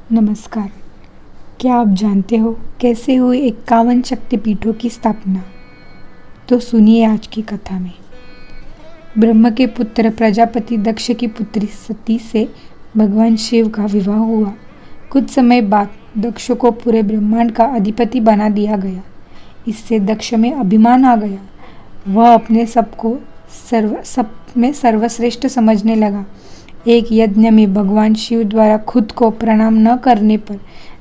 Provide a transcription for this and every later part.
नमस्कार। क्या आप जानते हो कैसे हुई 51 शक्तिपीठों की स्थापना? तो सुनिए आज की कथा में। ब्रह्म के पुत्र प्रजापति दक्ष की पुत्री सती से भगवान शिव का विवाह हुआ। कुछ समय बाद दक्ष को पूरे ब्रह्मांड का अधिपति बना दिया गया। इससे दक्ष में अभिमान आ गया। वह अपने सबको सब में सर्वश्रेष्ठ समझने लगा। एक यज्ञ में भगवान शिव द्वारा खुद को प्रणाम न करने पर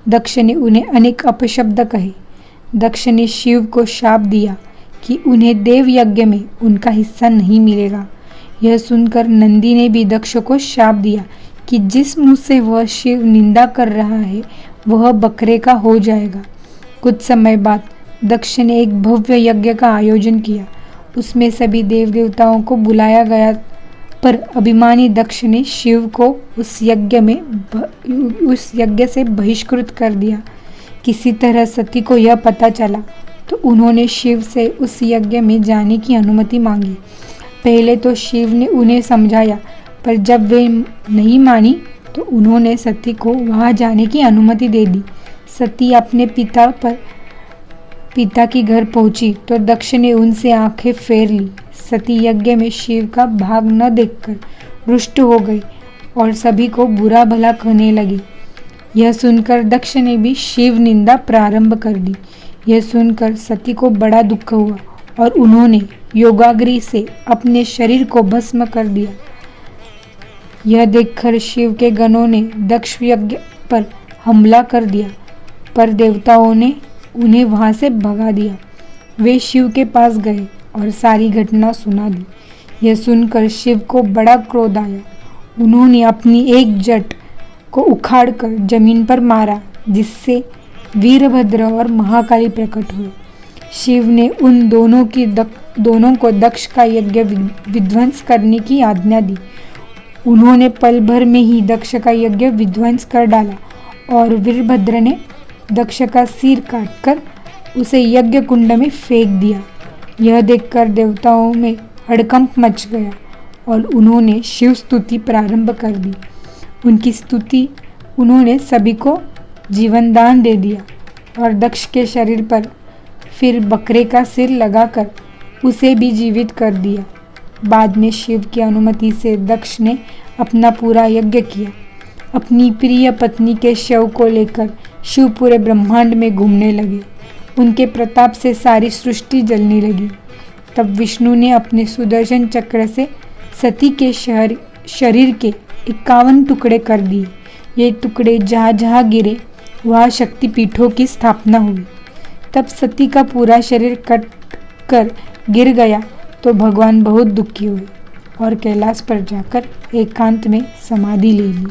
दक्ष ने उन्हें अनेक अपशब्द कहे। दक्ष ने शिव को शाप दिया कि उन्हें देव यज्ञ में उनका हिस्सा नहीं मिलेगा। यह सुनकर नंदी ने भी दक्ष को शाप दिया कि जिस मुंह से वह शिव निंदा कर रहा है वह बकरे का हो जाएगा। कुछ समय बाद दक्ष ने एक भव्य यज्ञ का आयोजन किया। उसमें सभी देव देवताओं को बुलाया गया, पर अभिमानी दक्ष ने शिव को उस यज्ञ से बहिष्कृत कर दिया। किसी तरह सती को यह पता चला तो उन्होंने शिव से उस यज्ञ में जाने की अनुमति मांगी। पहले तो शिव ने उन्हें समझाया, पर जब वे नहीं मानी तो उन्होंने सती को वहां जाने की अनुमति दे दी। सती अपने पिता की घर पहुंची तो दक्ष ने उनसे आंखें फेर ली। सती यज्ञ में शिव का भाग न देखकर रुष्ट हो गई और सभी को बुरा भला कहने लगी। यह सुनकर दक्ष ने भी शिव निंदा प्रारंभ कर दी। यह सुनकर सती को बड़ा दुख हुआ और उन्होंने योगाग्नि से अपने शरीर को भस्म कर दिया। यह देखकर शिव के गणों ने दक्ष यज्ञ पर हमला कर दिया, पर देवताओं ने उन्हें वहां से भगा दिया। वे शिव के पास गए और सारी घटना सुना दी। यह सुनकर शिव को बड़ा क्रोध आया। उन्होंने अपनी एक जट को उखाड़कर जमीन पर मारा, जिससे वीरभद्र और महाकाली प्रकट हुए। शिव ने उन दोनों को दक्ष का यज्ञ विध्वंस करने की आज्ञा दी। उन्होंने पल भर में ही दक्ष का यज्ञ विध्वंस कर डाला और वीरभद्र ने दक्ष का सिर काटकर उसे यज्ञ कुंड में फेंक दिया। यह देखकर देवताओं में हड़कंप मच गया और उन्होंने शिव स्तुति प्रारंभ कर दी। उनकी स्तुति उन्होंने सभी को जीवन दान दे दिया और दक्ष के शरीर पर फिर बकरे का सिर लगाकर उसे भी जीवित कर दिया। बाद में शिव की अनुमति से दक्ष ने अपना पूरा यज्ञ किया। अपनी प्रिय पत्नी के शव को लेकर शिव पूरे ब्रह्मांड में घूमने लगे। उनके प्रताप से सारी सृष्टि जलने लगी। तब विष्णु ने अपने सुदर्शन चक्र से सती के शरीर के 51 टुकड़े कर दिए। ये टुकड़े जहाँ जहाँ गिरे वहाँ शक्तिपीठों की स्थापना हुई। तब सती का पूरा शरीर कट कर गिर गया तो भगवान बहुत दुखी हुए और कैलाश पर जाकर एकांत में समाधि ले ली।